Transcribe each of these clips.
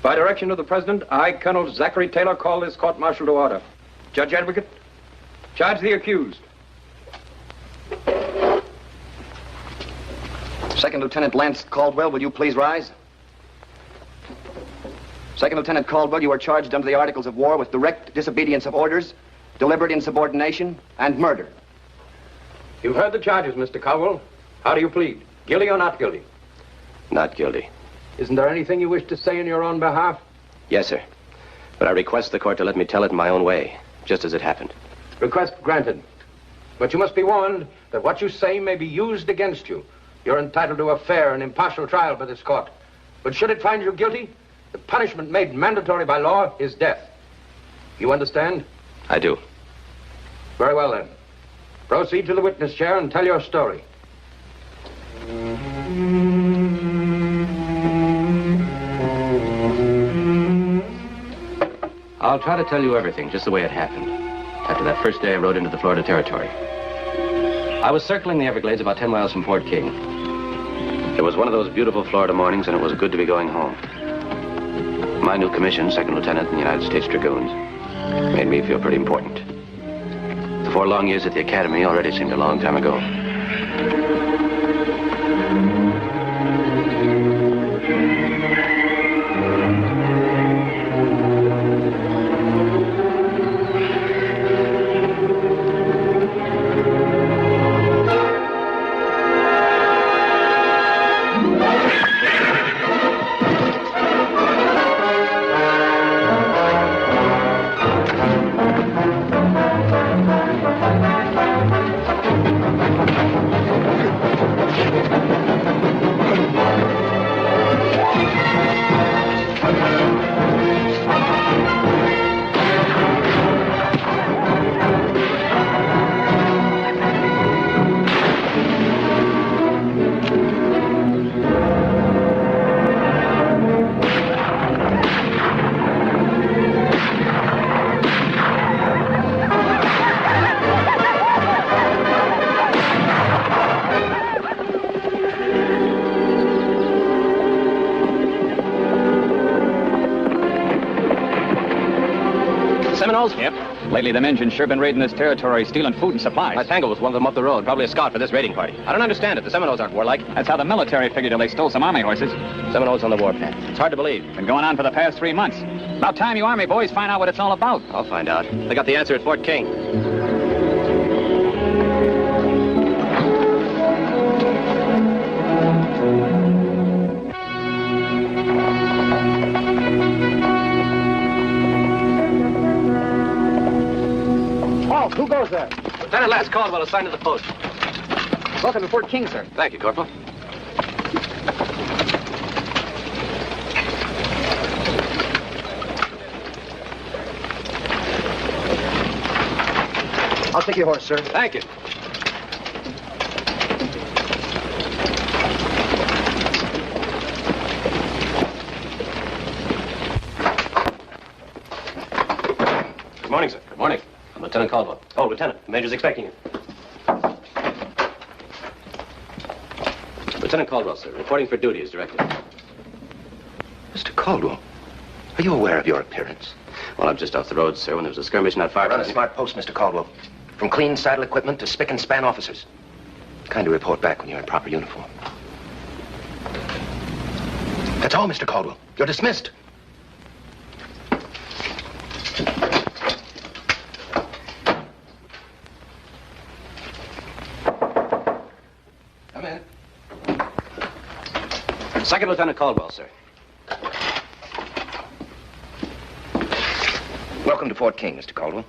By direction of the President, I, Colonel Zachary Taylor, call this court-martial to order. Judge Advocate, charge the accused. Second Lieutenant Lance Caldwell, will you please rise? Second Lieutenant Caldwell, you are charged under the Articles of War with direct disobedience of orders, deliberate insubordination, and murder. You've heard the charges, Mr. Caldwell. How do you plead? Guilty or not guilty? Not guilty. Isn't there anything you wish to say in your own behalf? Yes, sir. But I request the court to let me tell it in my own way, just as it happened. Request granted. But you must be warned that what you say may be used against you. You're entitled to a fair and impartial trial by this court. But should it find you guilty, the punishment made mandatory by law is death. You understand? I do. Very well, then. Proceed to the witness chair and tell your story. I'll try to tell you everything, just the way it happened. After that first day I rode into the Florida Territory. I was circling the Everglades about 10 miles from Fort King. It was one of those beautiful Florida mornings, and it was good to be going home. My new commission, second lieutenant in the United States Dragoons, made me feel pretty important. The 4 long years at the academy already seemed a long time ago. Seminoles? Yep. Lately, them Indians sure been raiding this territory, stealing food and supplies. I tangled with one of them up the road, probably a scout for this raiding party. I don't understand it. The Seminoles aren't warlike. That's how the military figured till they stole some army horses. Seminoles on the warpath. It's hard to believe. Been going on for the past 3 months. About time you army boys find out what it's all about. I'll find out. They got the answer at Fort King. Who goes there? Lieutenant Lance Caldwell assigned to the post. Welcome to Fort King, sir. Thank you, Corporal. I'll take your horse, sir. Thank you. Good morning, sir. Good morning. I'm Lieutenant Caldwell. Oh, Lieutenant, the Major's expecting you. Lieutenant Caldwell, sir, reporting for duty as directed. Mr. Caldwell, Are you aware of your appearance? Well, I'm just off the road, sir, when there was a skirmish not far Run from a here. smart post, Mr. Caldwell. From clean saddle equipment to spick and span officers. Kind of report back when you're in proper uniform. That's all, Mr. Caldwell. You're dismissed. Come in. Second Lieutenant Caldwell, sir. Welcome to Fort King, Mr. Caldwell.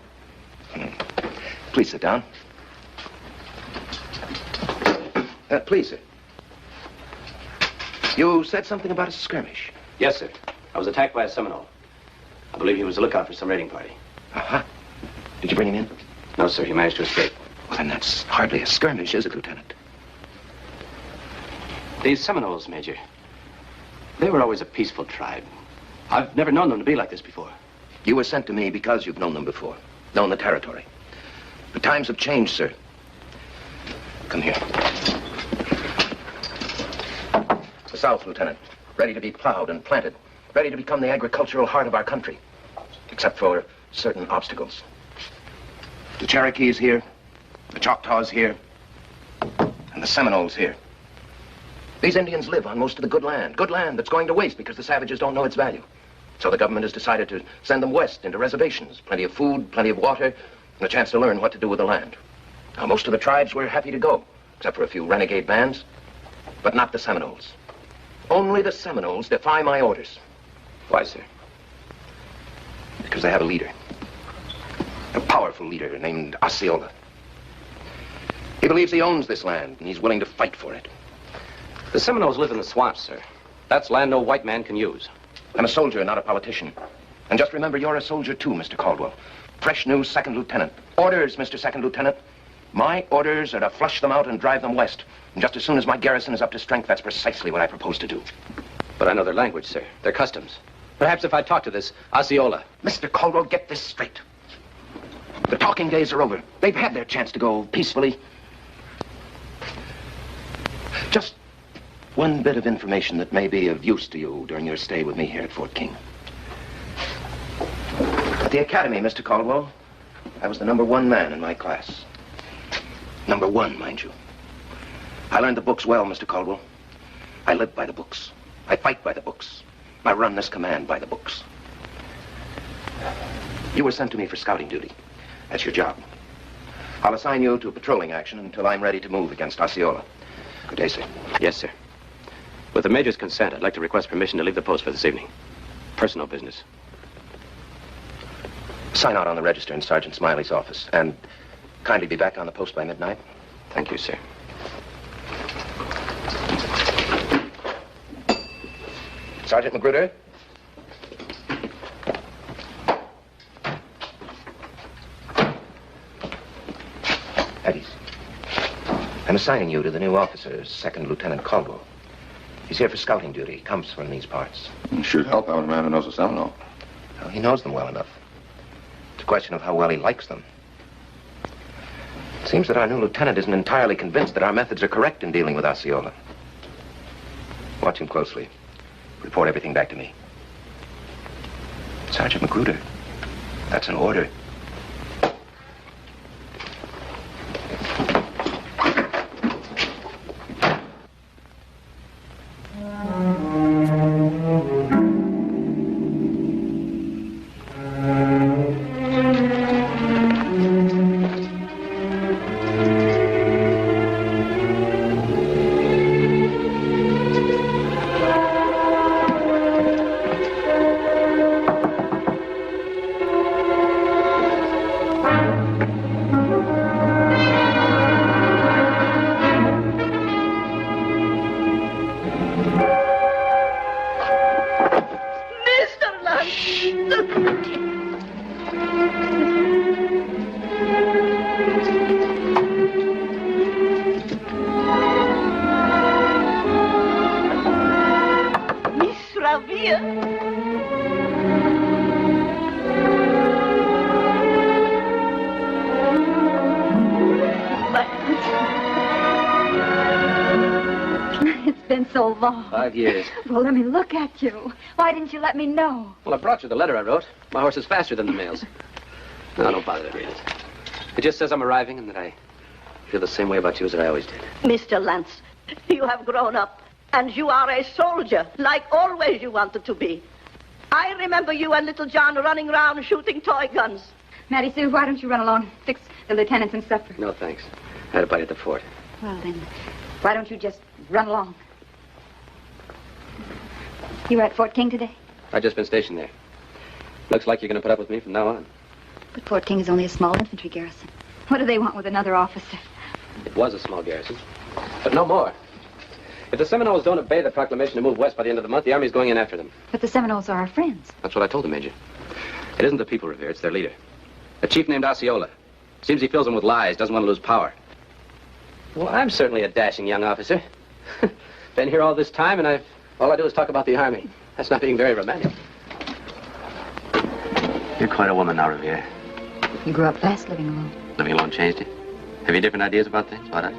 Please sit down. Please, sir. You said something about a skirmish. Yes, sir. I was attacked by a Seminole. I believe he was a lookout for some raiding party. Uh-huh. Did you bring him in? No, sir. He managed to escape. Well, then that's hardly a skirmish, is it, Lieutenant? These Seminoles, Major, they were always a peaceful tribe. I've never known them to be like this before. You were sent to me because you've known them before. Known the territory. The times have changed, sir. Come here. The South, Lieutenant. Ready to be plowed and planted. Ready to become the agricultural heart of our country. Except for certain obstacles. The Cherokees here. The Choctaws here. And the Seminoles here. These Indians live on most of the good land. Good land that's going to waste because the savages don't know its value. So the government has decided to send them west into reservations. Plenty of food, plenty of water, and a chance to learn what to do with the land. Now, most of the tribes were happy to go, except for a few renegade bands. But not the Seminoles. Only the Seminoles defy my orders. Why, sir? Because they have a leader. A powerful leader named Osceola. He believes he owns this land, and he's willing to fight for it. The Seminoles live in the swamps, sir. That's land no white man can use. I'm a soldier, not a politician. And just remember, you're a soldier too, Mr. Caldwell. Fresh new second lieutenant. Orders, Mr. Second Lieutenant. My orders are to flush them out and drive them west. And just as soon as my garrison is up to strength, that's precisely what I propose to do. But I know their language, sir. Their customs. Perhaps if I talk to this Osceola. Mr. Caldwell, get this straight. The talking days are over. They've had their chance to go peacefully. Just one bit of information that may be of use to you during your stay with me here at Fort King. At the academy, Mr. Caldwell, I was the #1 man in my class. #1, mind you. I learned the books well, Mr. Caldwell. I live by the books. I fight by the books. I run this command by the books. You were sent to me for scouting duty. That's your job. I'll assign you to patrolling action until I'm ready to move against Osceola. Good day, sir. Yes, sir. With the Major's consent, I'd like to request permission to leave the post for this evening. Personal business. Sign out on the register in Sergeant Smiley's office. And kindly be back on the post by midnight. Thank you, sir. Sergeant Magruder? At ease. I'm assigning you to the new officer, Second Lieutenant Caldwell. He's here for scouting duty. He comes from these parts. It should help out a man who knows a Seminole. Well, he knows them well enough. It's a question of how well he likes them. It seems that our new lieutenant isn't entirely convinced that our methods are correct in dealing with Osceola. Watch him closely. Report everything back to me. Sergeant Magruder, that's an order. been so long. 5 years. Well, let me look at you. Why didn't you let me know? Well, I brought you the letter I wrote. My horse is faster than the mails. No, don't bother to read it. It just says I'm arriving and that I feel the same way about you as I always did. Mr. Lance, you have grown up, and you are a soldier, like always you wanted to be. I remember you and little John running around shooting toy guns. Mattie Sue, why don't you run along? Fix the lieutenant some supper. No, thanks. I had a bite at the fort. Well, then, why don't you just run along? You were at Fort King today? I've just been stationed there. Looks like you're going to put up with me from now on. But Fort King is only a small infantry garrison. What do they want with another officer? It was a small garrison, but no more. If the Seminoles don't obey the proclamation to move west by the end of the month, the Army's going in after them. But the Seminoles are our friends. That's what I told the Major. It isn't the people, Revere, it's their leader. A chief named Osceola. Seems he fills them with lies, doesn't want to lose power. Well, I'm certainly a dashing young officer. Been here all this time, and all I do is talk about the Army. That's not being very romantic. You're quite a woman now, Revere. You grew up fast living alone. Living alone changed you? Have you different ideas about things? What? Well,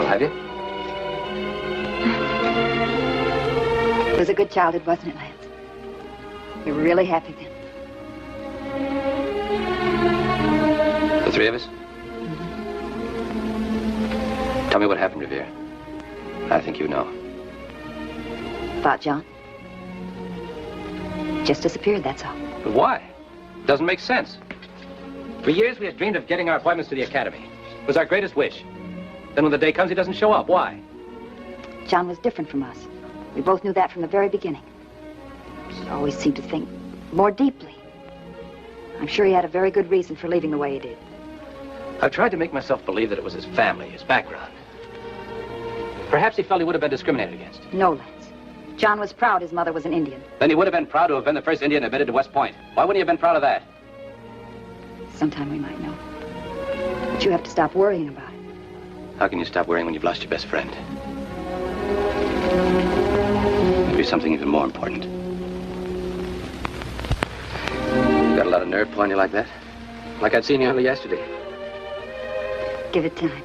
have you? It was a good childhood, wasn't it, Lance? We were really happy then. The three of us? Tell me what happened, Revere. I think you know. About John? Just disappeared, that's all. But why? Doesn't make sense. For years, we had dreamed of getting our appointments to the academy. It was our greatest wish. Then when the day comes, he doesn't show up. Why? John was different from us. We both knew that from the very beginning. He always seemed to think more deeply. I'm sure he had a very good reason for leaving the way he did. I've tried to make myself believe that it was his family, his background. Perhaps he felt he would have been discriminated against. No, Lance. John was proud his mother was an Indian. Then he would have been proud to have been the first Indian admitted to West Point. Why wouldn't he have been proud of that? Sometime we might know. But you have to stop worrying about it. How can you stop worrying when you've lost your best friend? Maybe something even more important. You got a lot of nerve pulling you like that? Like I'd seen you only yesterday. Give it time.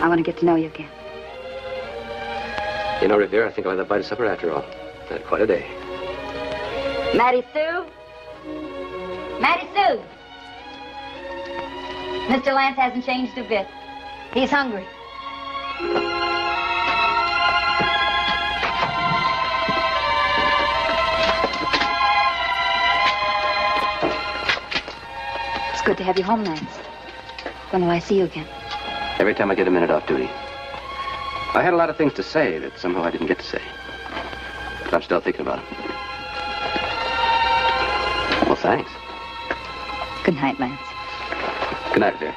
I want to get to know you again. You know, Revere, I think I'll have that bite of supper after all. Had quite a day. Mattie Sue? Mattie Sue! Mr. Lance hasn't changed a bit. He's hungry. It's good to have you home, Lance. When will I see you again? Every time I get a minute off duty. I had a lot of things to say that somehow I didn't get to say. But I'm still thinking about it. Well, thanks. Good night, Lance. Good night, dear.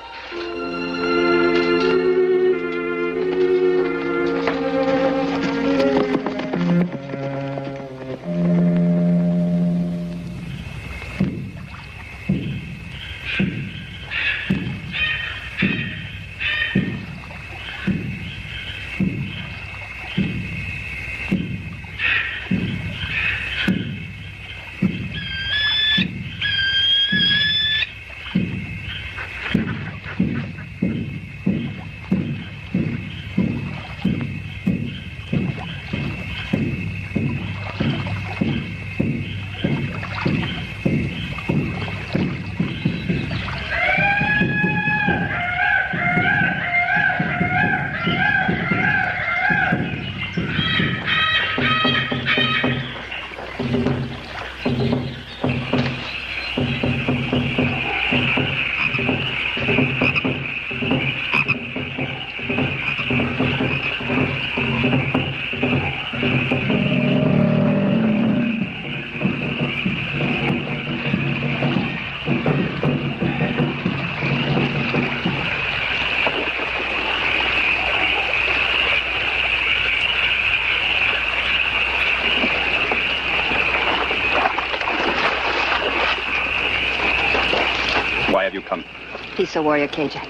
Peace, warrior Kajak.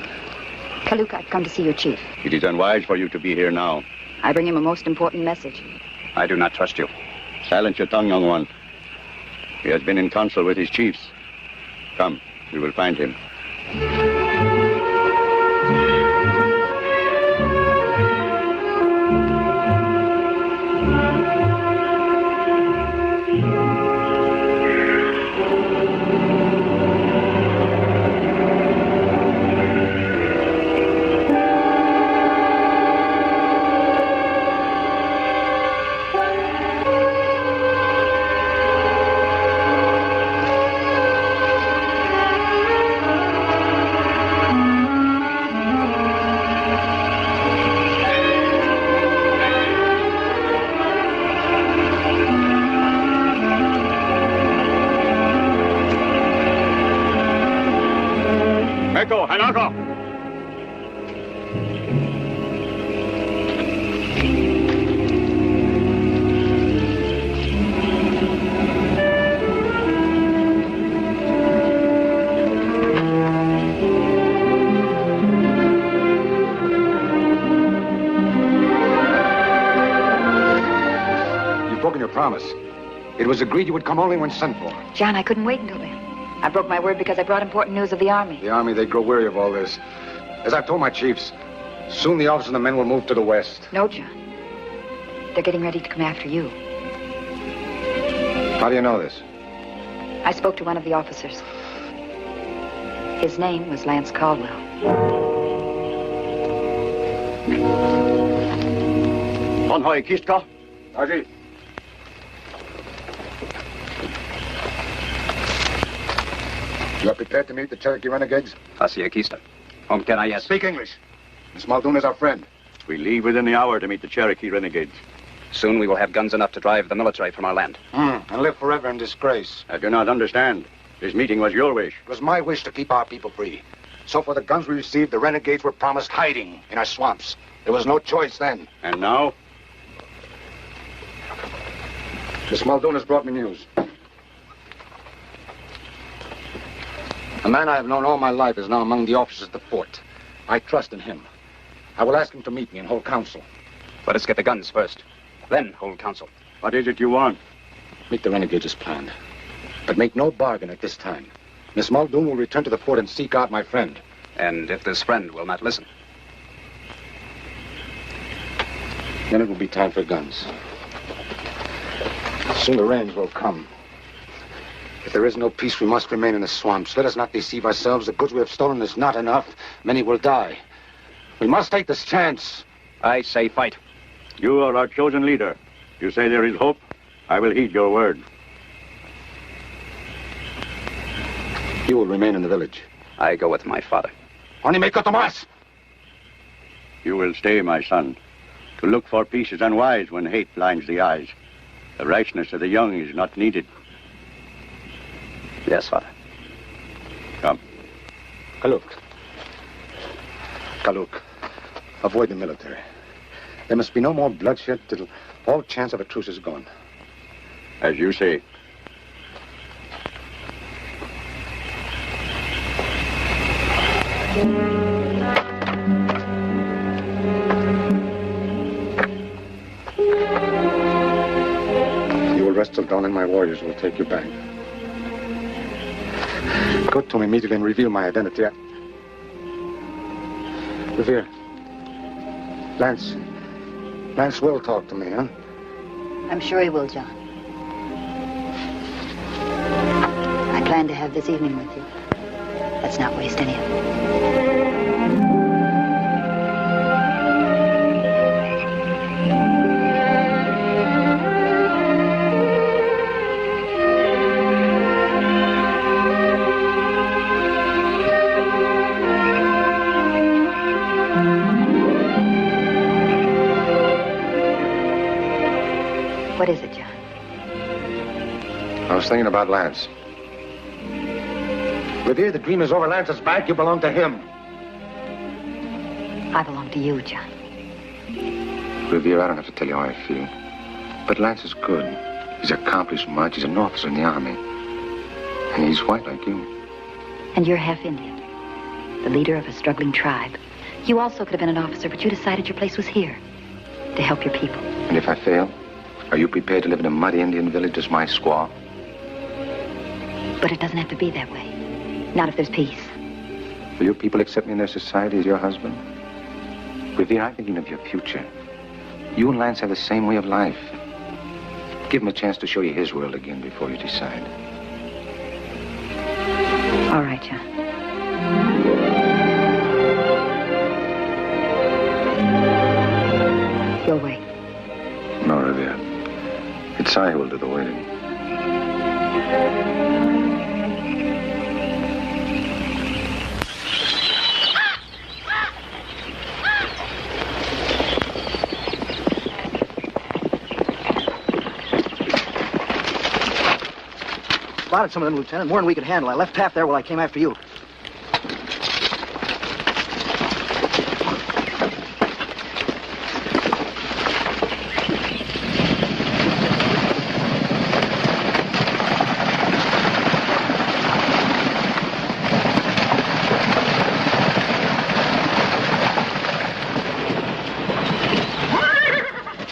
Kaluk, I've come to see your chief. It is unwise for you to be here now. I bring him a most important message. I do not trust you. Silence your tongue, young one. He has been in council with his chiefs. Come, we will find him. Echo, Hanako! You've broken your promise. It was agreed you would come only when sent for. John, I couldn't wait until then. I broke my word because I brought important news of the Army. The Army, they grow weary of all this. As I've told my chiefs, soon the officers and the men will move to the west. No, John. They're getting ready to come after you. How do you know this? I spoke to one of the officers. His name was Lance Caldwell. Konhoi Kistka? Haji. You are prepared to meet the Cherokee renegades? Asia Kista. Whom can I ask? Speak English. Miss Muldoon is our friend. We leave within the hour to meet the Cherokee renegades. Soon we will have guns enough to drive the military from our land. And live forever in disgrace. I do not understand. This meeting was your wish. It was my wish to keep our people free. So for the guns we received, the renegades were promised hiding in our swamps. There was no choice then. And now? Miss Muldoon has brought me news. A man I have known all my life is now among the officers at the fort. I trust in him. I will ask him to meet me and hold council. Let us get the guns first, then hold council. What is it you want? Meet the renegades as planned. But make no bargain at this time. Miss Muldoon will return to the fort and seek out my friend. And if this friend will not listen? Then it will be time for guns. Soon the rains will come. If there is no peace, we must remain in the swamps. Let us not deceive ourselves. The goods we have stolen is not enough. Many will die. We must take this chance. I say fight. You are our chosen leader. You say there is hope. I will heed your word. You will remain in the village. I go with my father. Onimeko Tomas! You will stay, my son. To look for peace is unwise when hate blinds the eyes. The rashness of the young is not needed. Yes, father. Come. Kaluk. Kaluk. Avoid the military. There must be no more bloodshed till all chance of a truce is gone. As you say. You will rest till dawn and my warriors will take you back. Go to him immediately and reveal my identity. Revere. Lance will talk to me, huh? I'm sure he will, John. I plan to have this evening with you. Let's not waste any of it. What is it, John? I was thinking about Lance. Revere, the dream is over Lance's back. You belong to him. I belong to you, John. Revere, I don't have to tell you how I feel. But Lance is good. He's accomplished much. He's an officer in the Army. And he's white like you. And you're half Indian, the leader of a struggling tribe. You also could have been an officer, but you decided your place was here, to help your people. And if I fail, are you prepared to live in a muddy Indian village as my squaw? But it doesn't have to be that way. Not if there's peace. Will your people accept me in their society as your husband? Revere, I'm thinking of your future. You and Lance have the same way of life. Give him a chance to show you his world again before you decide. All right, John. You'll wait. No, Revere. It's I who will do the waiting. Spotted some of them, Lieutenant. More than we could handle. I left half there while I came after you.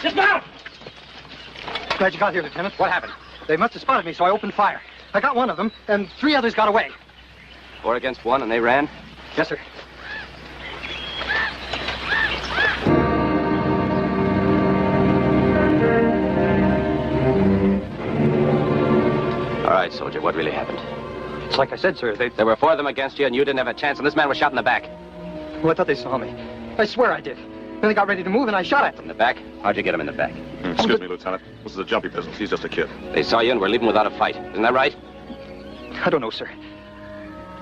Dismount! Glad you got here, Lieutenant. What happened? They must have spotted me, so I opened fire. I got one of them, and 3 others got away. 4 against 1, and they ran? Yes, sir. All right, soldier, what really happened? It's like I said, sir. There were 4 of them against you, and you didn't have a chance, and this man was shot in the back. Well, I thought they saw me. I swear I did. Then they got ready to move, and I shot at them. In the back? How'd you get him in the back? Excuse me, Lieutenant. This is a jumpy business. He's just a kid. They saw you and were leaving without a fight. Isn't that right? I don't know, sir.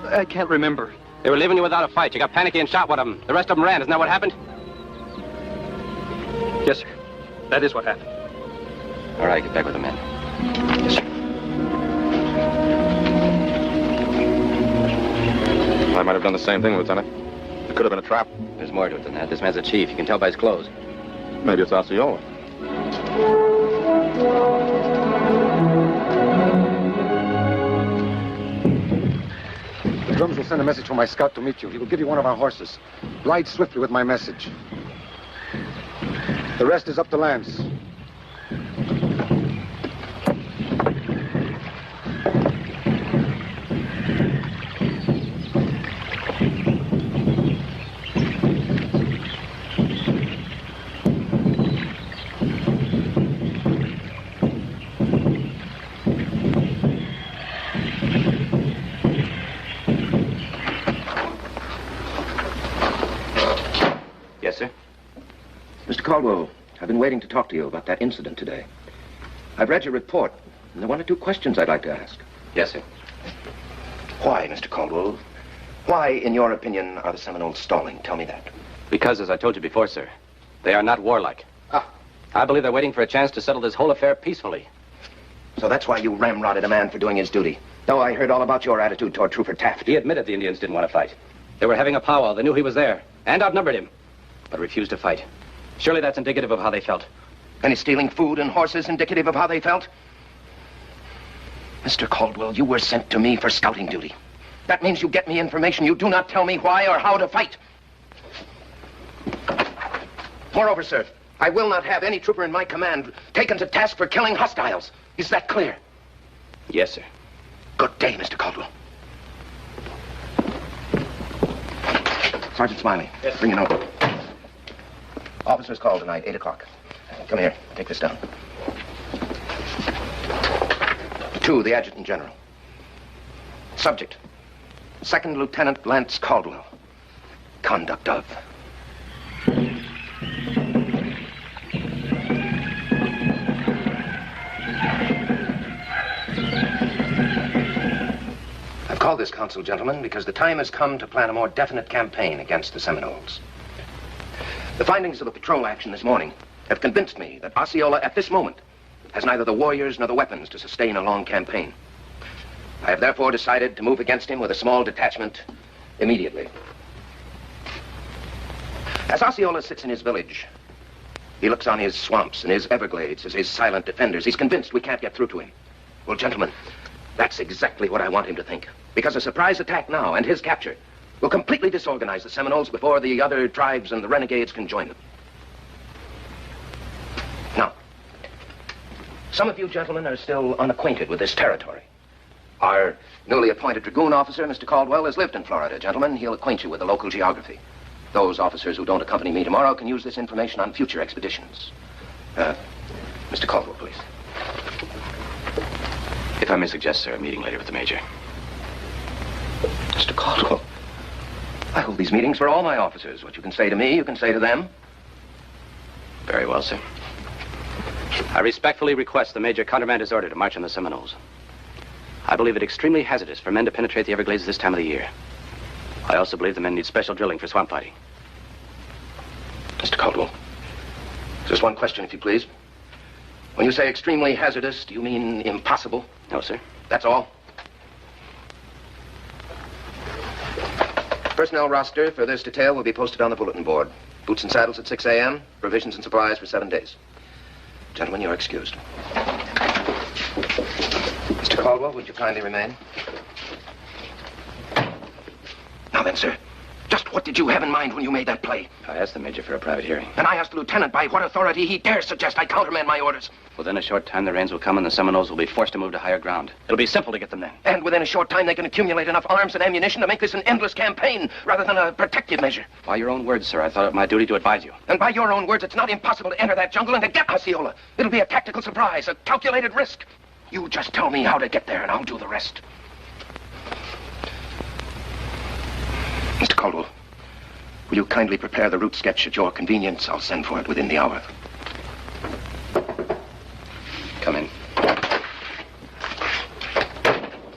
I can't remember. They were leaving you without a fight. You got panicky and shot one of them. The rest of them ran. Isn't that what happened? Yes, sir. That is what happened. All right, get back with the men. Yes, sir. I might have done the same thing, Lieutenant. It could have been a trap. There's more to it than that. This man's a chief. You can tell by his clothes. Maybe it's Osceola. The drums will send a message for my scout to meet you. He will give you one of our horses. Ride swiftly with my message. The rest is up to Lance. Yes, sir? Mr. Caldwell, I've been waiting to talk to you about that incident today. I've read your report, and there are 1 or 2 questions I'd like to ask. Yes, sir. Why, Mr. Caldwell? Why, in your opinion, are the Seminoles stalling? Tell me that. Because, as I told you before, sir, they are not warlike. Ah. I believe they're waiting for a chance to settle this whole affair peacefully. So that's why you ramrodded a man for doing his duty. No, I heard all about your attitude toward Trooper Taft. He admitted the Indians didn't want to fight. They were having a powwow. They knew he was there and outnumbered him, but refused to fight. Surely that's indicative of how they felt. And is stealing food and horses indicative of how they felt? Mr. Caldwell, you were sent to me for scouting duty. That means you get me information. You do not tell me why or how to fight. Moreover, sir, I will not have any trooper in my command taken to task for killing hostiles. Is that clear? Yes, sir. Good day, Mr. Caldwell. Sergeant Smiley, yes. Bring it over. Officer's call tonight, 8 o'clock. Come here, take this down. To the Adjutant General. Subject, 2nd Lieutenant Lance Caldwell. Conduct of. I've called this council, gentlemen, because the time has come to plan a more definite campaign against the Seminoles. The findings of the patrol action this morning have convinced me that Osceola, at this moment, has neither the warriors nor the weapons to sustain a long campaign. I have therefore decided to move against him with a small detachment immediately. As Osceola sits in his village, he looks on his swamps and his Everglades as his silent defenders. He's convinced we can't get through to him. Well, gentlemen, that's exactly what I want him to think. Because a surprise attack now and his capture will completely disorganize the Seminoles before the other tribes and the renegades can join them. Now, some of you gentlemen are still unacquainted with this territory. Our newly appointed dragoon officer, Mr. Caldwell, has lived in Florida, gentlemen. He'll acquaint you with the local geography. Those officers who don't accompany me tomorrow can use this information on future expeditions. Mr. Caldwell, please. If I may suggest, sir, a meeting later with the Major. Mr. Caldwell, I hold these meetings for all my officers. What you can say to me, you can say to them. Very well, sir. I respectfully request the Major countermand his order to march on the Seminoles. I believe it extremely hazardous for men to penetrate the Everglades this time of the year. I also believe the men need special drilling for swamp fighting. Mr. Caldwell, just one question, if you please. When you say extremely hazardous, do you mean impossible? No, sir. That's all? Personnel roster for this detail will be posted on the bulletin board. Boots and saddles at 6 a.m., provisions and supplies for 7 days. Gentlemen, you're excused. Mr. Caldwell, would you kindly remain? Now then, sir, just what did you have in mind when you made that play? I asked the Major for a private hearing. And I asked the lieutenant by what authority he dares suggest I countermand my orders. Within a short time, the rains will come and the Seminoles will be forced to move to higher ground. It'll be simple to get them then. And within a short time, they can accumulate enough arms and ammunition to make this an endless campaign rather than a protective measure. By your own words, sir, I thought it my duty to advise you. And by your own words, it's not impossible to enter that jungle and to get Osceola. It'll be a tactical surprise, a calculated risk. You just tell me how to get there and I'll do the rest. Mr. Caldwell, will you kindly prepare the route sketch at your convenience? I'll send for it within the hour. Come in.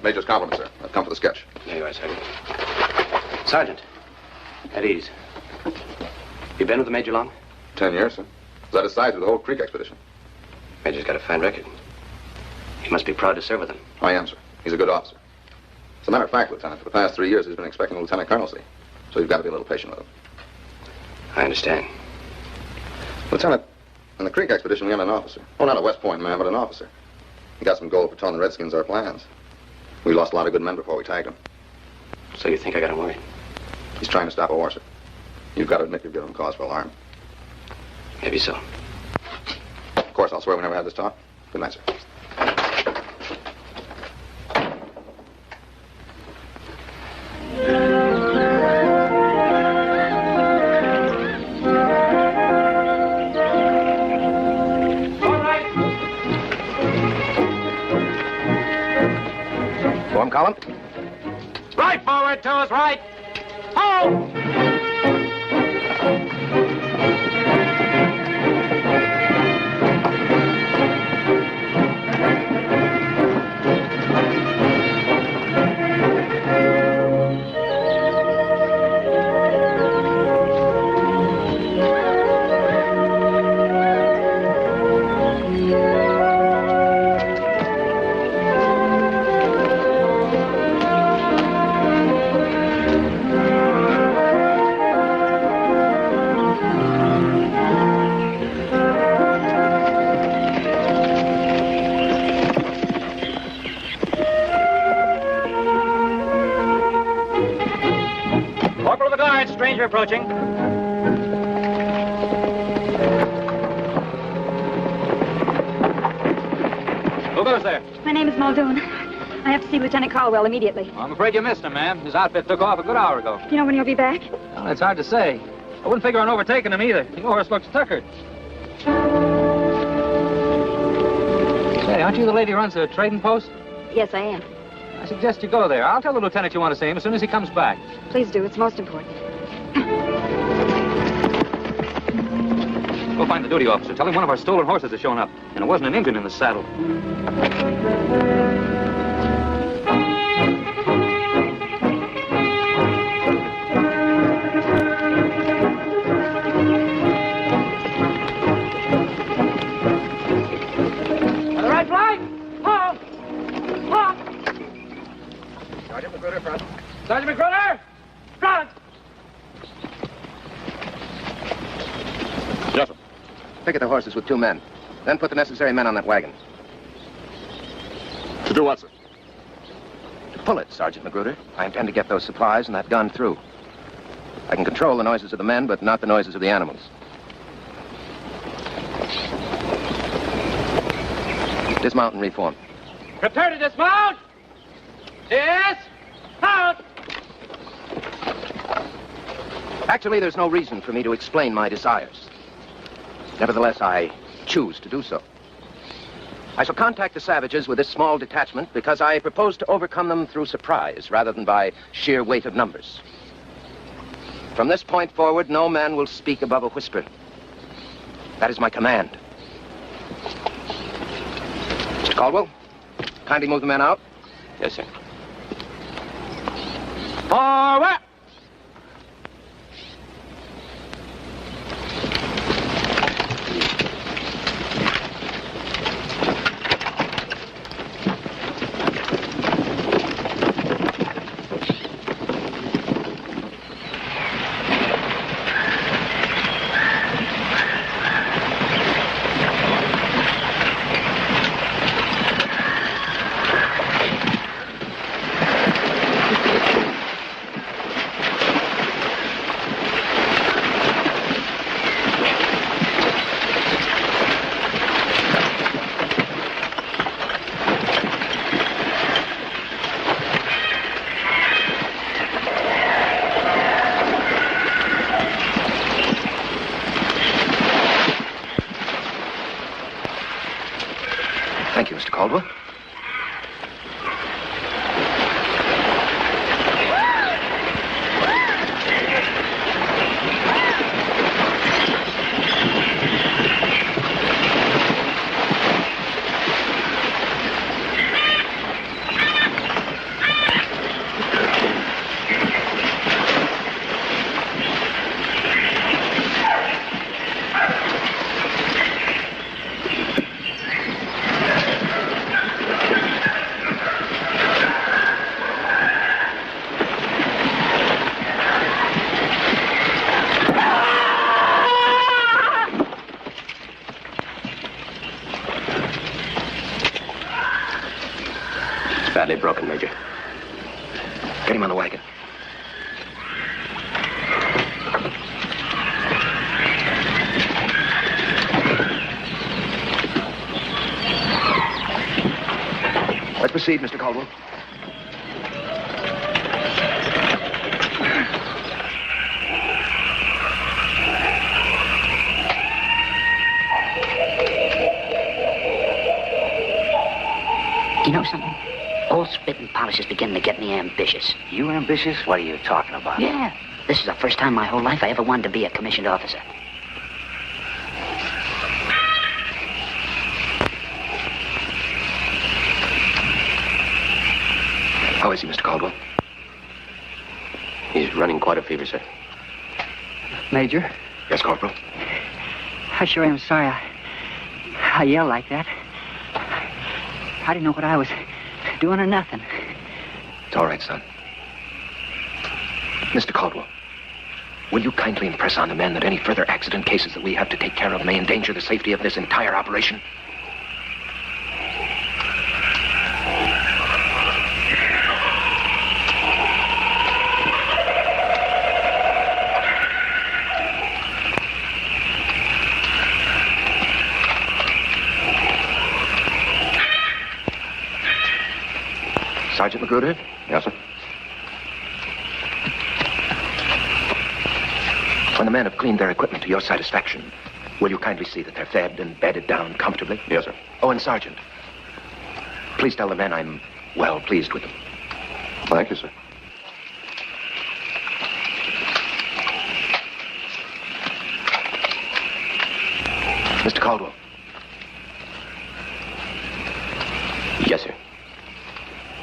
Major's compliments, sir. I've come for the sketch. There you are, Sergeant. Sergeant, at ease. You been with the Major long? 10 years, sir. Was at his side through the whole Creek expedition. Major's got a fine record. You must be proud to serve with him. I am, sir. He's a good officer. As a matter of fact, Lieutenant, for the past 3 years, he's been expecting a lieutenant colonelcy. So you've got to be a little patient with him. I understand. Lieutenant, in the Creek expedition, we had an officer. Oh, not a West Point man, but an officer. He got some gold for telling the Redskins our plans. We lost a lot of good men before we tagged him. So you think I got him worried? He's trying to stop a war, sir. You've got to admit you've given him cause for alarm. Maybe so. Of course, I'll swear we never had this talk. Good night, sir. Column. Right forward, toes right. Ho! Stranger approaching. Who goes there? My name is Muldoon. I have to see Lieutenant Caldwell immediately. Well, I'm afraid you missed him, ma'am. His outfit took off a good hour ago. Do you know when he'll be back? Well, it's hard to say. I wouldn't figure on overtaking him either. The horse looks tuckered. Say, aren't you the lady who runs the trading post? Yes, I am. I suggest you go there. I'll tell the lieutenant you want to see him as soon as he comes back. Please do. It's most important. Go find the duty officer. Tell him one of our stolen horses has shown up. And it wasn't an Indian in the saddle. On the right flank! Halt! Halt! Sergeant Magruder, front. Sergeant Magruder! Front! Yes, sir. Picket the horses with 2 men. Then put the necessary men on that wagon. To do what, sir? To pull it, Sergeant Magruder. I intend to get those supplies and that gun through. I can control the noises of the men, but not the noises of the animals. Dismount and reform. Prepare to dismount! Yes? Out! Actually, there's no reason for me to explain my desires. Nevertheless, I choose to do so. I shall contact the savages with this small detachment because I propose to overcome them through surprise rather than by sheer weight of numbers. From this point forward, no man will speak above a whisper. That is my command. Mr. Caldwell, kindly move the men out. Yes, sir. Forward! Thank you, Mr. Caldwell. Badly broken, Major. Get him on the wagon. Let's proceed, Mr. Caldwell. You know something? Old spit and polish is beginning to get me ambitious. You ambitious? What are you talking about? Yeah. This is the first time in my whole life I ever wanted to be a commissioned officer. How is he, Mr. Caldwell? He's running quite a fever, sir. Major, Yes, Corporal? I sure am sorry I yelled like that. I didn't know what I was doing or nothing. It's all right, son. Mr. Caldwell, will you kindly impress on the men that any further accident cases that we have to take care of may endanger the safety of this entire operation? Sergeant Magruder? Yes, sir. When the men have cleaned their equipment to your satisfaction, will you kindly see that they're fed and bedded down comfortably? Yes, sir. Oh, and Sergeant, please tell the men I'm well pleased with them. Thank you, sir. Mr. Caldwell. Yes, sir.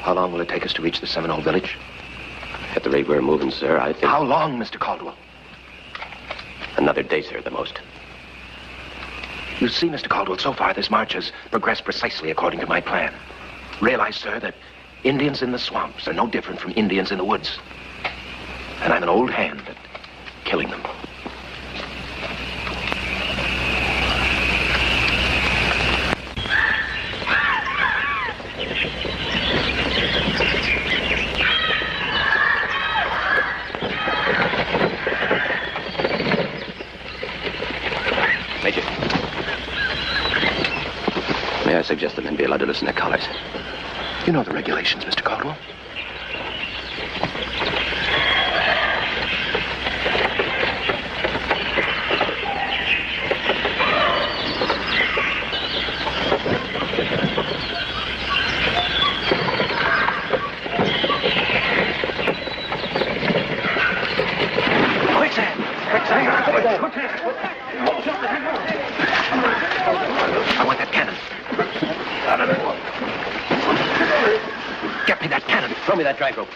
How long will it take us to reach the Seminole village? At the rate we're moving, sir, I think... How long, Mr. Caldwell? Another day, sir, at the most. You see, Mr. Caldwell, so far this march has progressed precisely according to my plan. Realize, sir, that Indians in the swamps are no different from Indians in the woods. And I'm an old hand at killing them. Major. May I suggest the men be allowed to loosen their collars? You know the regulations, Mr. Caldwell. I want that cannon. Get me that cannon. Throw me that drag rope.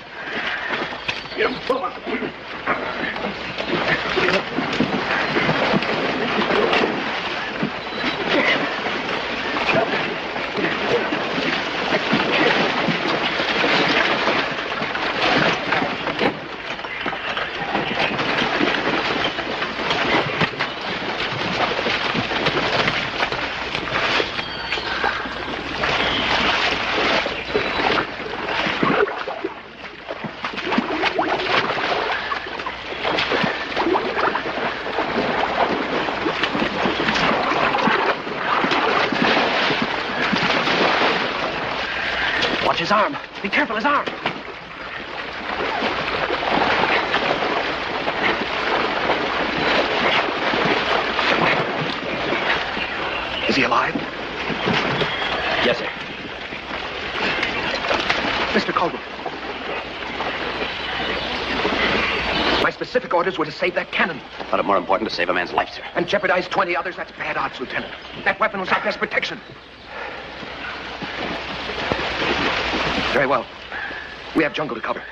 Watch his arm. Be careful, his arm. Is he alive? Yes, sir. Mr. Caldwell. My specific orders were to save that cannon. Thought it more important to save a man's life, sir. And jeopardize 20 others? That's bad odds, Lieutenant. That weapon was our best protection. Very well. We have jungle to cover.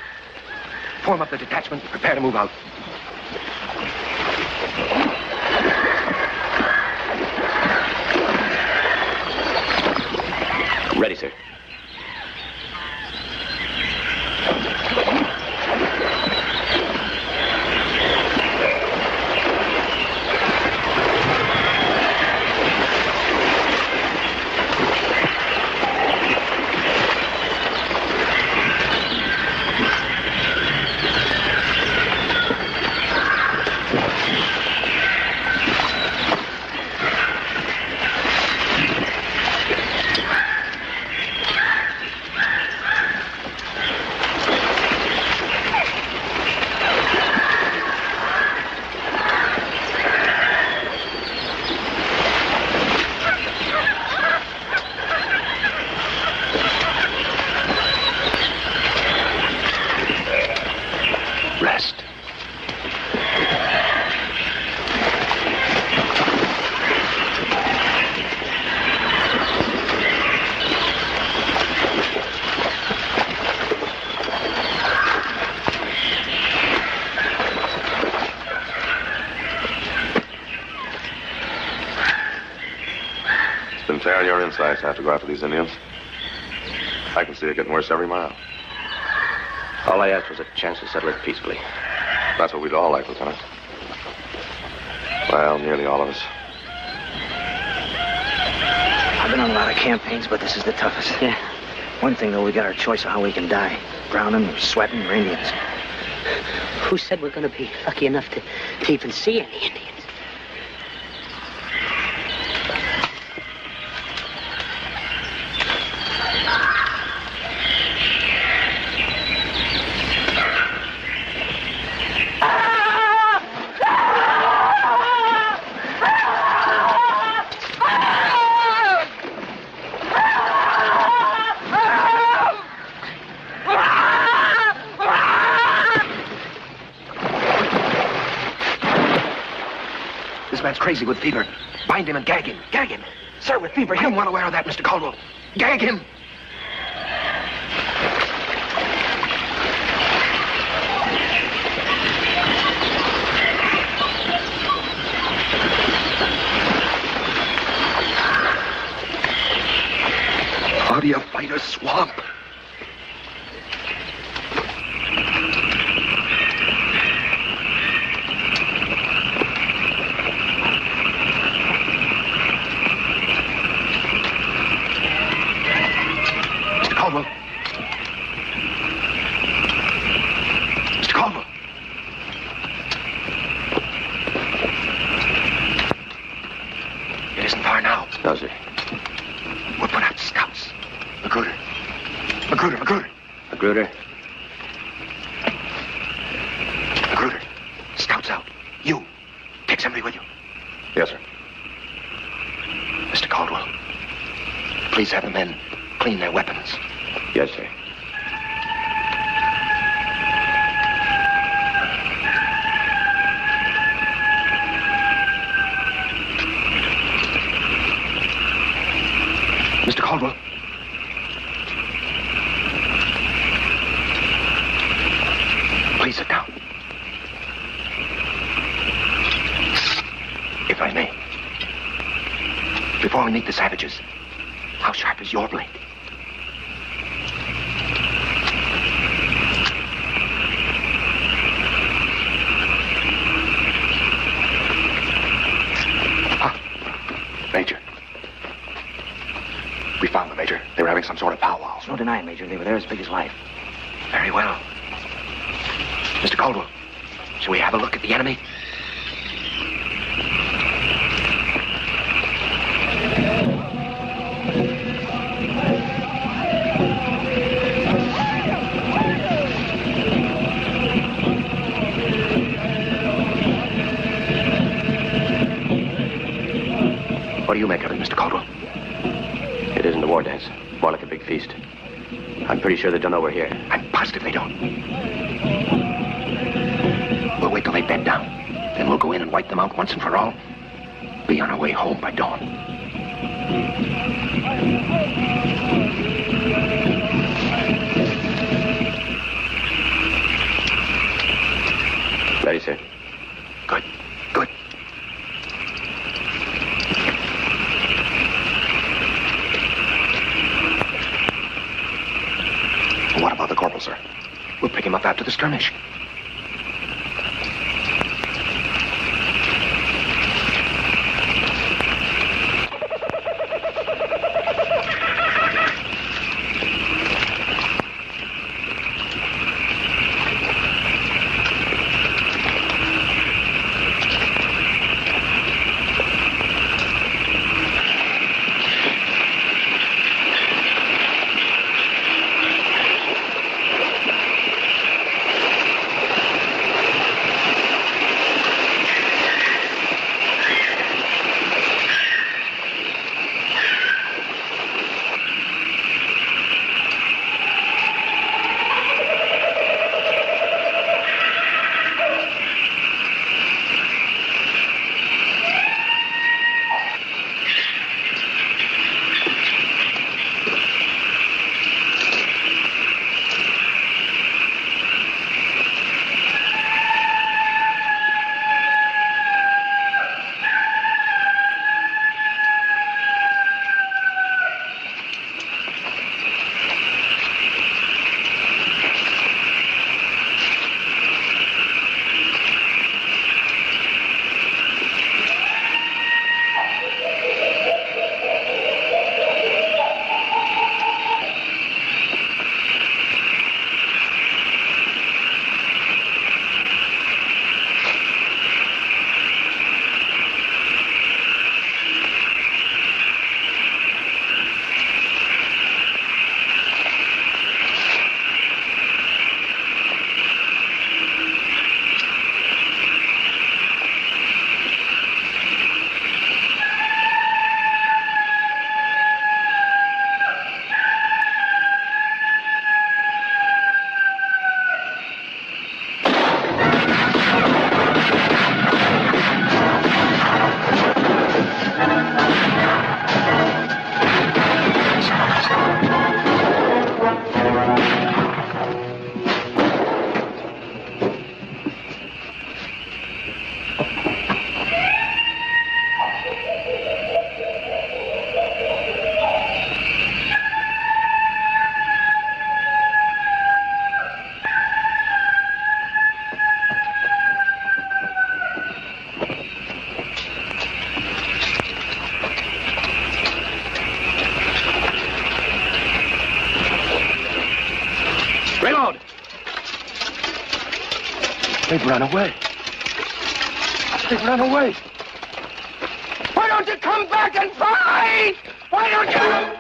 Form up the detachment and prepare to move out. Ready, sir. Rest. It's been tearing your insides after go after these Indians. I can see it getting worse every mile. All I asked was a chance to settle it peacefully. That's what we'd all like, Lieutenant. Well, nearly all of us. I've been on a lot of campaigns, but this is the toughest. Yeah. One thing, though, we got our choice of how we can die. Drowning or sweating or Indians. Who said we're going to be lucky enough to even see any Indians? This man's crazy with fever. Bind him and gag him. Gag him. Sir, with fever. I'm well aware of that, Mr. Caldwell. Gag him. How do you fight a swamp? Mr. Caldwell. Mr. Caldwell. It isn't far now. No, sir. We'll put out scouts. Magruder. Magruder, Magruder. Magruder? Magruder. Scouts out. You. Take somebody with you. Yes, sir. Mr. Caldwell. Please have the men clean their weapons. Yes, sir. Caldwell. Please sit down. If I may. Before we meet the savages, how sharp is your blade? Major. We found them, Major. They were having some sort of powwow. There's no denying, Major. They were there as big as life. Very well. Mr. Caldwell, shall we have a look at the enemy? What do you make of it, Mr. Caldwell? It isn't a war dance. More like a big feast. I'm pretty sure they don't know we're here. I'm positive they don't. We'll wait till they bed down. Then we'll go in and wipe them out once and for all. Be on our way home by dawn. Ready, sir. Good. Good. What about the corporal, sir? We'll pick him up after the skirmish. They've run away. They've run away. Why don't you come back and fight? Why don't you?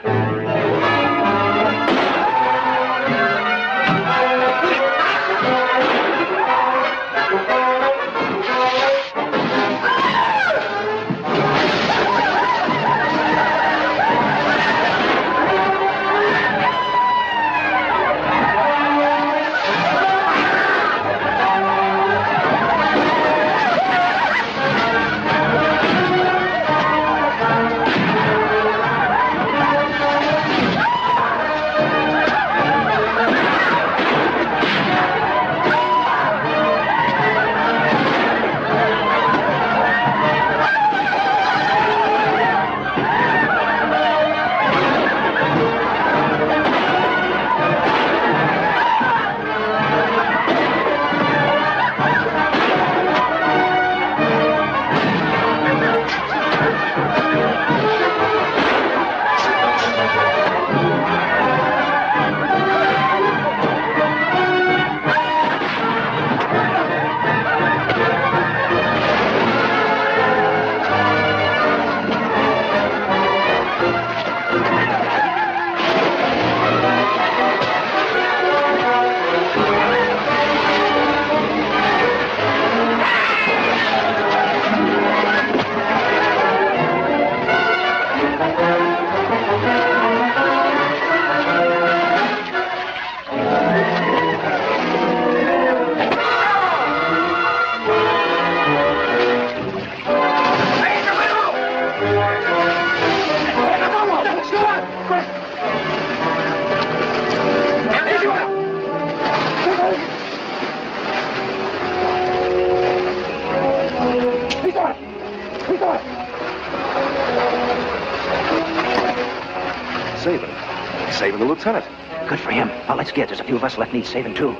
Saving. Saving the lieutenant. Good for him. Now, let's get. There's a few of us left need saving, too.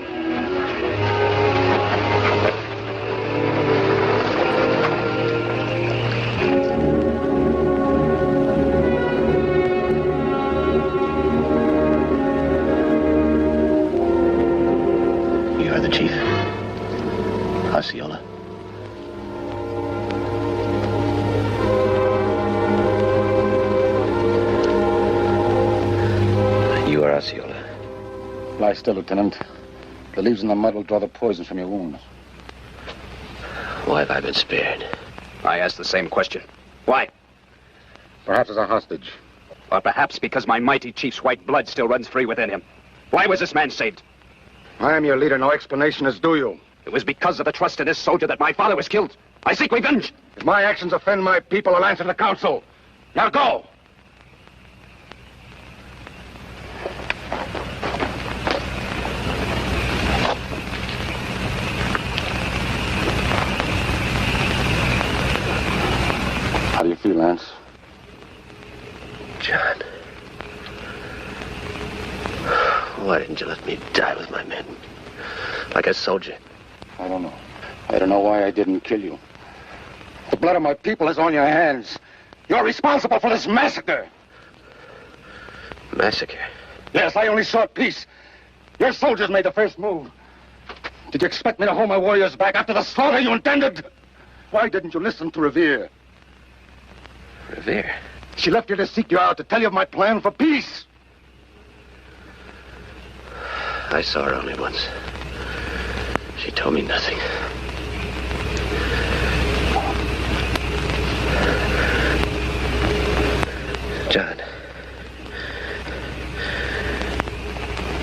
You are the chief. Osceola. You are Osceola. Lie still, Lieutenant. The leaves in the mud will draw the poison from your wounds. Why have I been spared? I asked the same question. Why? Perhaps as a hostage. Or perhaps because my mighty chief's white blood still runs free within him. Why was this man saved? I am your leader. No explanation is due you. It was because of the trust in this soldier that my father was killed. I seek revenge. If my actions offend my people, I'll answer to the council. Now go! How do you feel, Lance? John. Why didn't you let me die with my men? Like a soldier. I don't know. I don't know why I didn't kill you. The blood of my people is on your hands. You're responsible for this massacre. Massacre? Yes, I only sought peace. Your soldiers made the first move. Did you expect me to hold my warriors back after the slaughter you intended? Why didn't you listen to Revere? Revere? She left you to seek you out, to tell you of my plan for peace. I saw her only once. She told me nothing. John.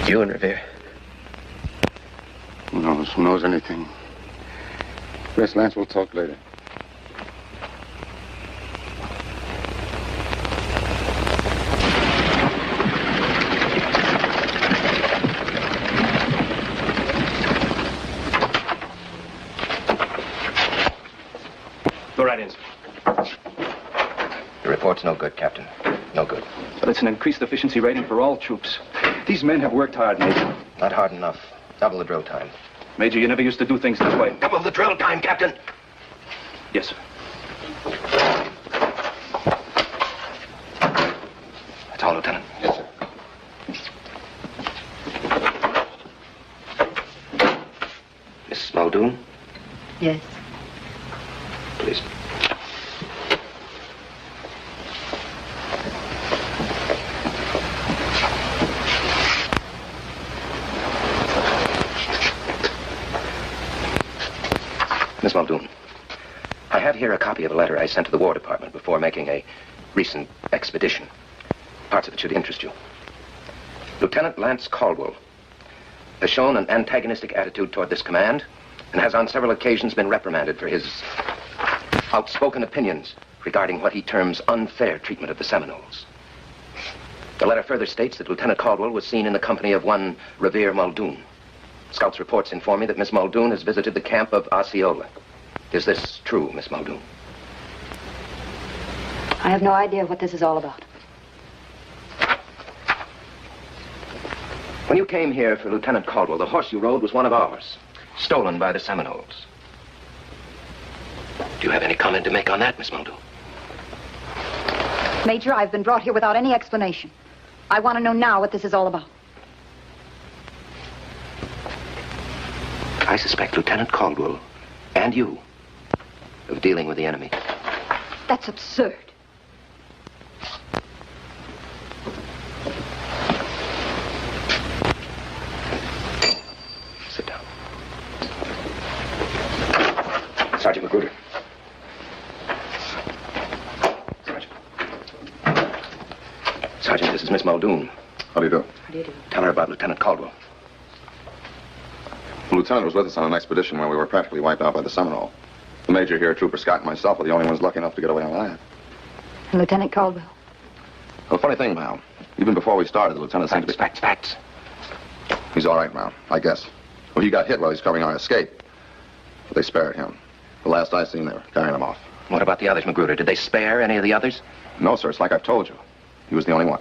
You and Revere? Who knows? Who knows anything? Yes, Lance, we'll talk later. Go right in. The report's no good, Captain. No good. But it's an increased efficiency rating for all troops. These men have worked hard, Major. Not hard enough. Double the drill time. Major, you never used to do things this way. Double the drill time, Captain. Yes, sir. That's all, Lieutenant. Yes, sir. Miss Muldoon? Yes. Please. Miss Muldoon, I have here a copy of a letter I sent to the War Department before making a recent expedition. Parts of it should interest you. Lieutenant Lance Caldwell has shown an antagonistic attitude toward this command and has on several occasions been reprimanded for his outspoken opinions regarding what he terms unfair treatment of the Seminoles. The letter further states that Lieutenant Caldwell was seen in the company of one Revere Muldoon. Scouts' reports inform me that Miss Muldoon has visited the camp of Osceola. Is this true, Miss Muldoon? I have no idea what this is all about. When you came here for Lieutenant Caldwell, the horse you rode was one of ours, stolen by the Seminoles. Do you have any comment to make on that, Miss Muldoon? Major, I've been brought here without any explanation. I want to know now what this is all about. I suspect Lieutenant Caldwell and you of dealing with the enemy. That's absurd. Sit down. Sergeant Magruder. Sergeant, this is Miss Muldoon. How do you do? How do you do? Tell her about Lieutenant Caldwell. The lieutenant was with us on an expedition where we were practically wiped out by the Seminole. The major here, Trooper Scott, and myself were the only ones lucky enough to get away alive. And Lieutenant Caldwell? Well, the funny thing, Mal, even before we started, the lieutenant seemed to be... Facts. He's all right, Mal, I guess. Well, he got hit while he's covering our escape. But they spared him. The last I seen, they were carrying him off. What about the others, Magruder? Did they spare any of the others? No, sir. It's like I've told you. He was the only one.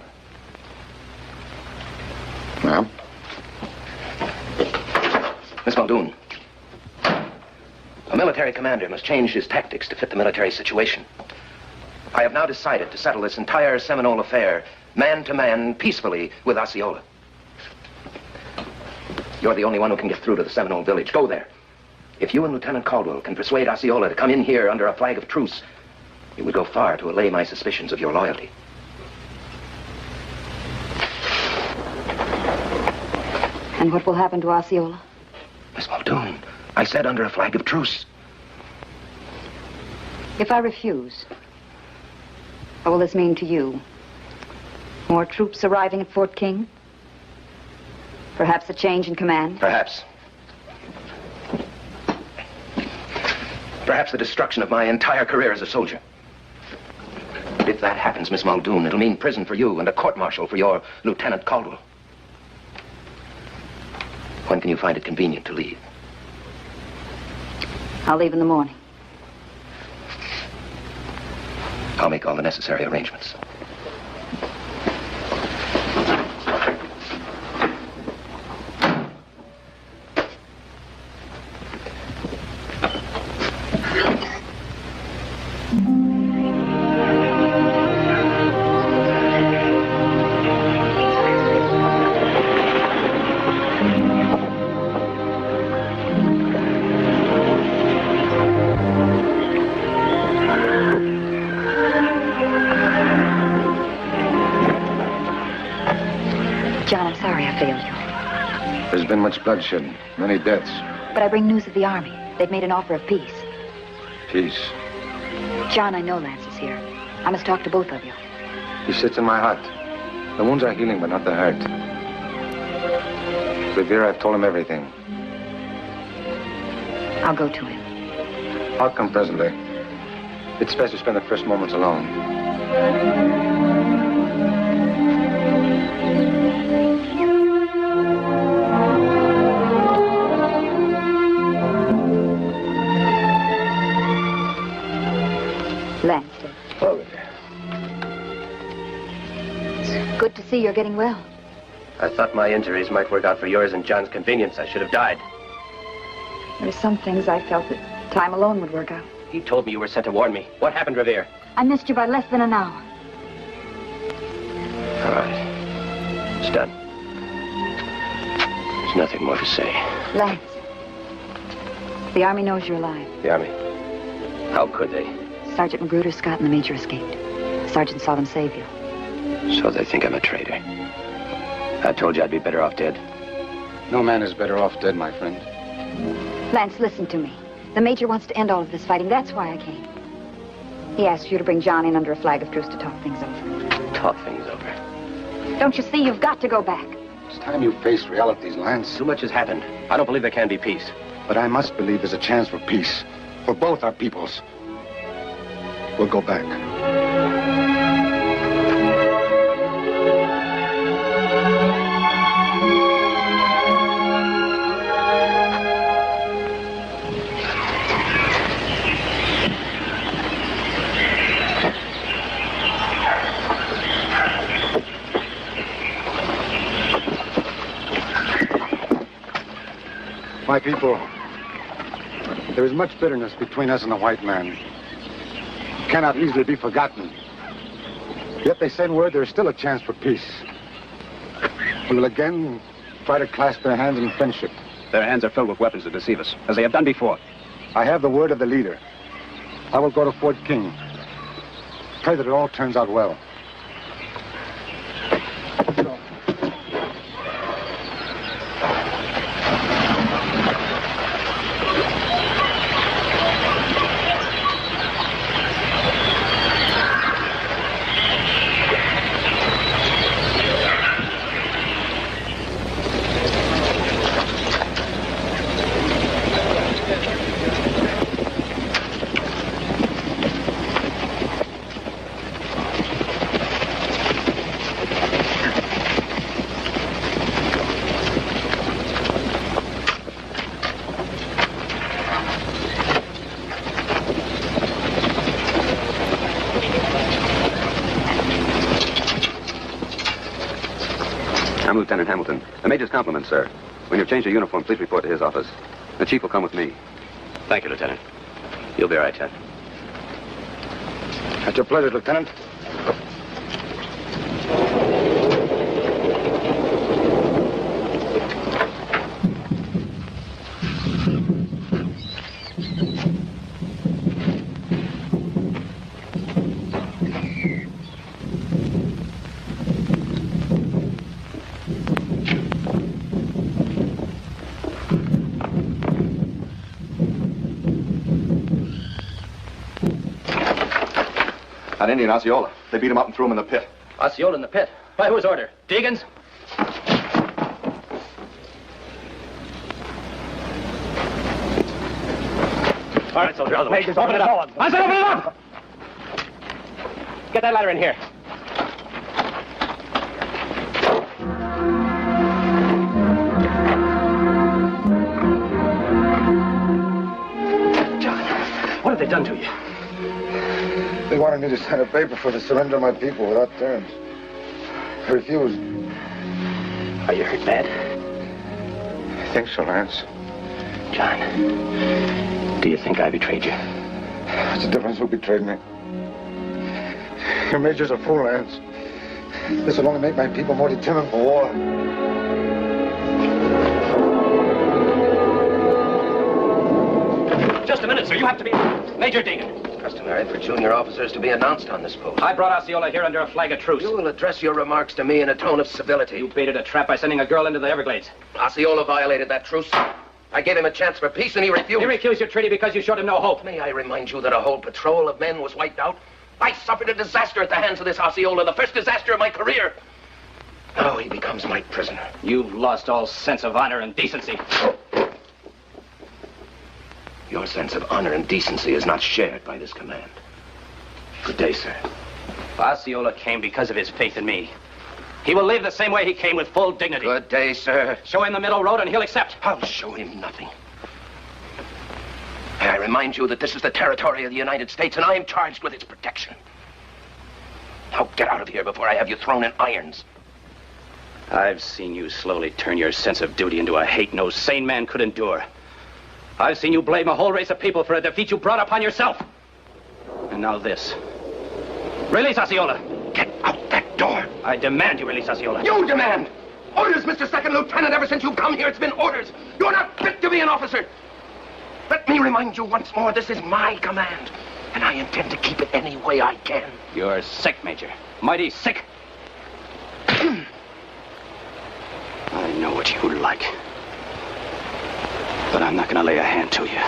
Ma'am? Miss Muldoon, a military commander must change his tactics to fit the military situation. I have now decided to settle this entire Seminole affair, man to man, peacefully with Osceola. You're the only one who can get through to the Seminole village. Go there. If you and Lieutenant Caldwell can persuade Osceola to come in here under a flag of truce, it would go far to allay my suspicions of your loyalty. And what will happen to Osceola? Miss Muldoon, I said under a flag of truce. If I refuse, what will this mean to you? More troops arriving at Fort King? Perhaps a change in command? Perhaps. Perhaps the destruction of my entire career as a soldier. If that happens, Miss Muldoon, it'll mean prison for you and a court-martial for your Lieutenant Caldwell. When can you find it convenient to leave? I'll leave in the morning. I'll make all the necessary arrangements. There's been much bloodshed, many deaths. But I bring news of the army. They've made an offer of peace. Peace. John, I know Lance is here. I must talk to both of you. He sits in my hut. The wounds are healing, but not the hurt. Revere, I've told him everything. I'll go to him. I'll come presently. It's best to spend the first moments alone. Lance. Oh. It's good to see you're getting well. I thought my injuries might work out for yours and John's convenience. I should have died. There's some things I felt that time alone would work out. He told me you were sent to warn me. What happened, Revere? I missed you by less than an hour. All right. It's done. There's nothing more to say. Lance. The Army knows you're alive. The Army? How could they? Sergeant Magruder, Scott, and the Major escaped. The Sergeant saw them save you. So they think I'm a traitor. I told you I'd be better off dead. No man is better off dead, my friend. Lance, listen to me. The Major wants to end all of this fighting. That's why I came. He asked you to bring John in under a flag of truce to talk things over. Talk things over? Don't you see? You've got to go back. It's time you face realities, Lance. Too much has happened. I don't believe there can be peace. But I must believe there's a chance for peace. For both our peoples. We'll go back. My people, there is much bitterness between us and the white man. It cannot easily be forgotten. Yet they send word there is still a chance for peace. We will again try to clasp their hands in friendship. Their hands are filled with weapons to deceive us, as they have done before. I have the word of the leader. I will go to Fort King. Pray that it all turns out well. Lieutenant Hamilton. The Major's compliments, sir. When you've changed your uniform, please report to his office. The Chief will come with me. Thank you, Lieutenant. You'll be all right, Ted. At your pleasure, Lieutenant. That Indian, Osceola. They beat him up and threw him in the pit. Osceola in the pit? By whose order? Deegan's? All right, soldier, out of the way. Majors, open it up. I said open it up! Get that ladder in here. John, what have they done to you? They wanted me to sign a paper for the surrender of my people without terms. I refused. Are you hurt bad? I think so, Lance. John, do you think I betrayed you? What's the difference who betrayed me? Your Major's a fool, Lance. This will only make my people more determined for war. Just a minute, sir. You have to be Major Deegan. Customary for junior officers to be announced on this post. I brought Osceola here under a flag of truce. You will address your remarks to me in a tone of civility. You baited a trap by sending a girl into the Everglades. Osceola violated that truce. I gave him a chance for peace, and he refused. He refused your treaty because you showed him no hope. May I remind you that a whole patrol of men was wiped out? I suffered a disaster at the hands of this Osceola, the first disaster of my career. Now he becomes my prisoner. You've lost all sense of honor and decency. Your sense of honor and decency is not shared by this command. Good day, sir. Osceola came because of his faith in me. He will leave the same way he came, with full dignity. Good day, sir. Show him the middle road and he'll accept. I'll show him nothing. May I remind you that this is the territory of the United States and I am charged with its protection. Now get out of here before I have you thrown in irons. I've seen you slowly turn your sense of duty into a hate no sane man could endure. I've seen you blame a whole race of people for a defeat you brought upon yourself. And now this. Release Osceola. Get out that door. I demand you release Osceola. You demand! Orders, Mr. Second Lieutenant. Ever since you've come here, it's been orders. You're not fit to be an officer. Let me remind you once more, this is my command. And I intend to keep it any way I can. You're sick, Major. Mighty sick. I know what you like. But I'm not going to lay a hand to you.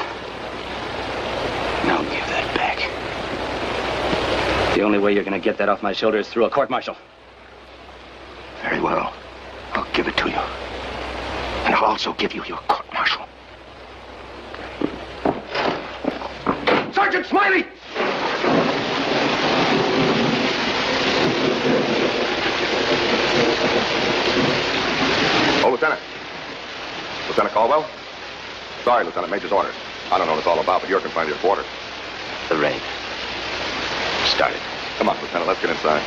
Now give that back. The only way you're going to get that off my shoulder is through a court-martial. Very well. I'll give it to you. And I'll also give you your court-martial. Sergeant Smiley! Oh, Lieutenant. Lieutenant Caldwell? Sorry, Lieutenant. Major's orders. I don't know what it's all about, but you're confined to your quarters. The raid started. Come on, Lieutenant. Let's get inside.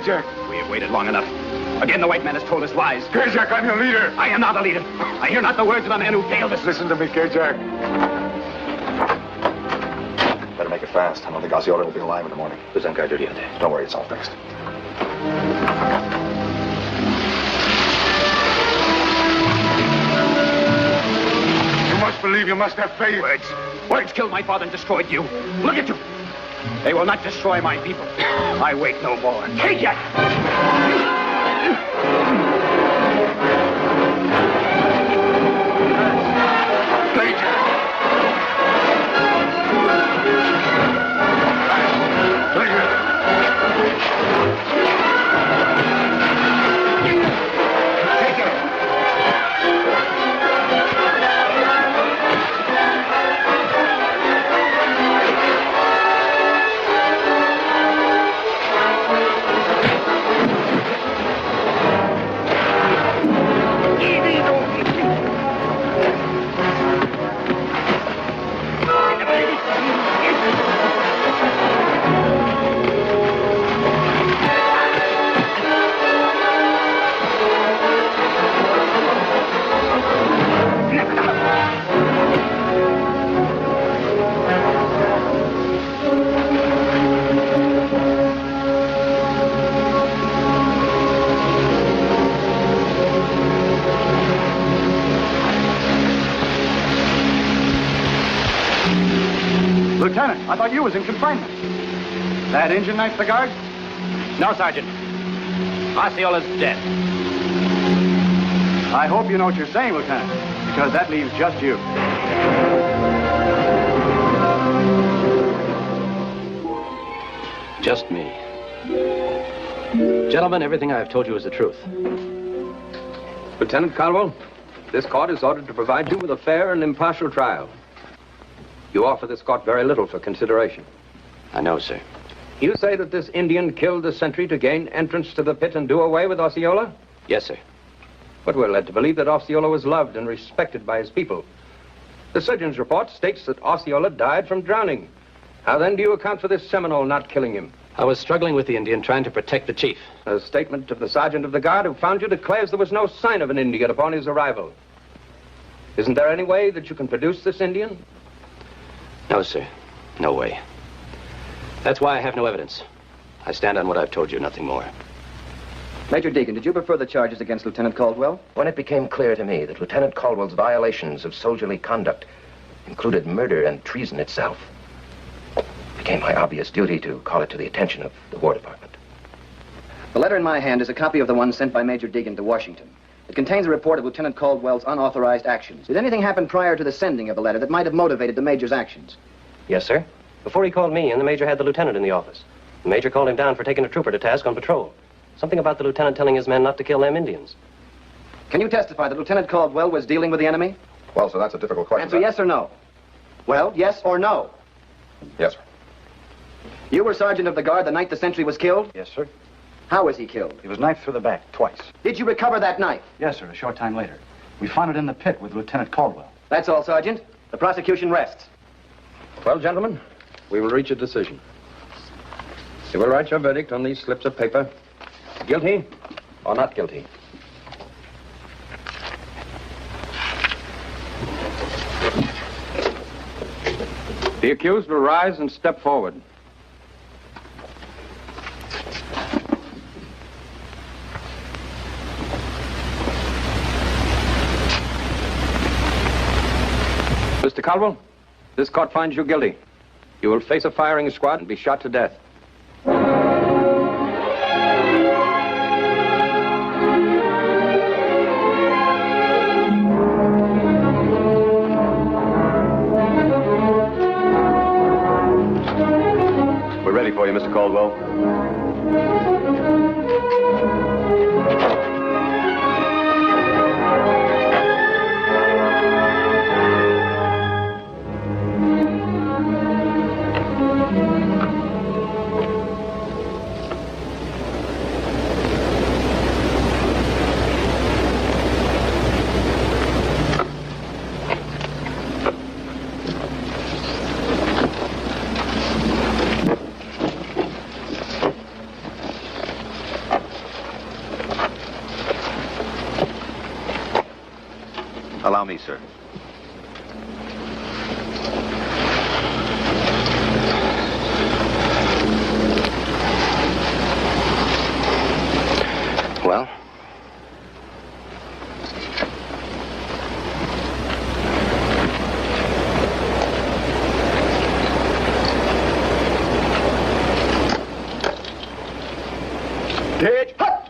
Jack. We have waited long enough. Again, the white man has told us lies. Jack, I'm your leader. I am not a leader. I hear not the words of the man who failed us. Listen to me, Jack. Better make it fast. I don't think Osceola will be alive in the morning. Who's on guard duty out there? Don't worry, it's all fixed. You must believe, you must have faith. Words killed my father and destroyed you. Look at you. They will not destroy my people. I wait no more. Take it! Lieutenant, I thought you was in confinement. That engine knifed the guard? No, Sergeant. Osceola's dead. I hope you know what you're saying, Lieutenant, because that leaves just you. Just me. Gentlemen, everything I've told you is the truth. Lieutenant Caldwell, this court is ordered to provide you with a fair and impartial trial. You offer this court very little for consideration. I know, sir. You say that this Indian killed the sentry to gain entrance to the pit and do away with Osceola? Yes, sir. But we're led to believe that Osceola was loved and respected by his people. The surgeon's report states that Osceola died from drowning. How then do you account for this Seminole not killing him? I was struggling with the Indian, trying to protect the chief. A statement of the sergeant of the guard who found you declares there was no sign of an Indian upon his arrival. Isn't there any way that you can produce this Indian? No, sir. No way. That's why I have no evidence. I stand on what I've told you, nothing more. Major Deacon, did you prefer the charges against Lieutenant Caldwell? When it became clear to me that Lieutenant Caldwell's violations of soldierly conduct included murder and treason itself, it became my obvious duty to call it to the attention of the War Department. The letter in my hand is a copy of the one sent by Major Deacon to Washington. It contains a report of Lieutenant Caldwell's unauthorized actions. Did anything happen prior to the sending of the letter that might have motivated the Major's actions? Yes, sir. Before he called me, and the Major had the Lieutenant in the office. The Major called him down for taking a trooper to task on patrol. Something about the Lieutenant telling his men not to kill them Indians. Can you testify that Lieutenant Caldwell was dealing with the enemy? Well, sir, that's a difficult question. Answer yes or no. Well, yes or no? Yes, sir. You were sergeant of the guard the night the sentry was killed? Yes, sir. How was he killed? He was knifed through the back twice. Did you recover that knife? Yes, sir, a short time later. We found it in the pit with Lieutenant Caldwell. That's all, Sergeant. The prosecution rests. Well, gentlemen, we will reach a decision. You will write your verdict on these slips of paper. Guilty or not guilty? The accused will rise and step forward. Mr. Caldwell, this court finds you guilty. You will face a firing squad and be shot to death. We're ready for you, Mr. Caldwell. Allow me, sir. Well? Gage, hut!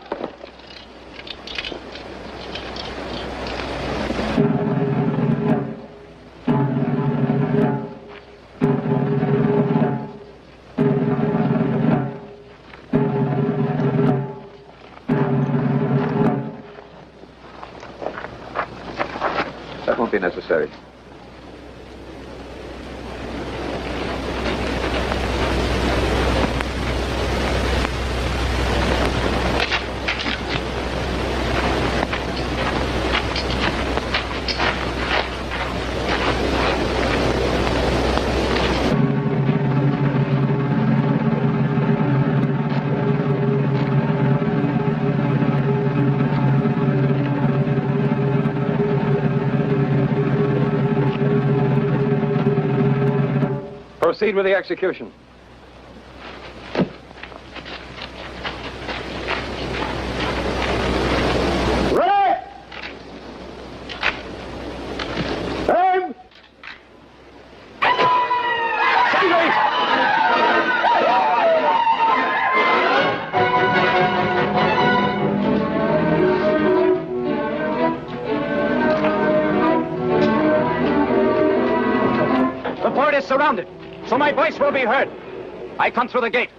That won't be necessary. Proceed with the execution. Ready! Aim! The fort is surrounded, so my voice will be heard. I come through the gate.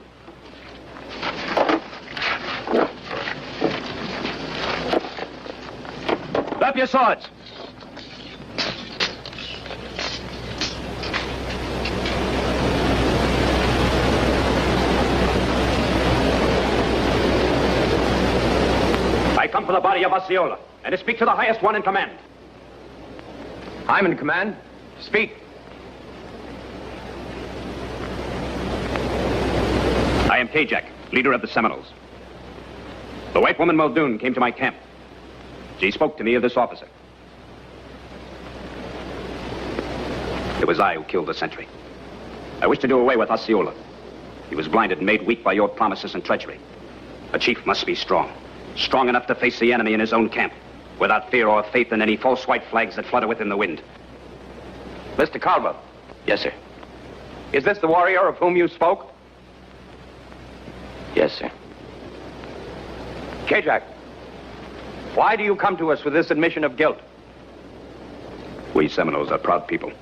Drop your swords. I come for the body of Osceola, and to speak to the highest one in command. I'm in command. Speak. I am Kajak, leader of the Seminoles. The white woman Muldoon came to my camp. She spoke to me of this officer. It was I who killed the sentry. I wish to do away with Osceola. He was blinded and made weak by your promises and treachery. A chief must be strong. Strong enough to face the enemy in his own camp, without fear or faith in any false white flags that flutter within the wind. Mr. Caldwell. Yes, sir. Is this the warrior of whom you spoke? Yes, sir. Kajak, why do you come to us with this admission of guilt? We Seminoles are proud people.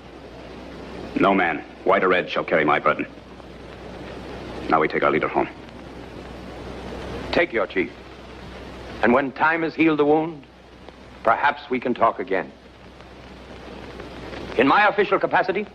No man, white or red, shall carry my burden. Now we take our leader home. Take your chief. And when time has healed the wound, perhaps we can talk again. In my official capacity,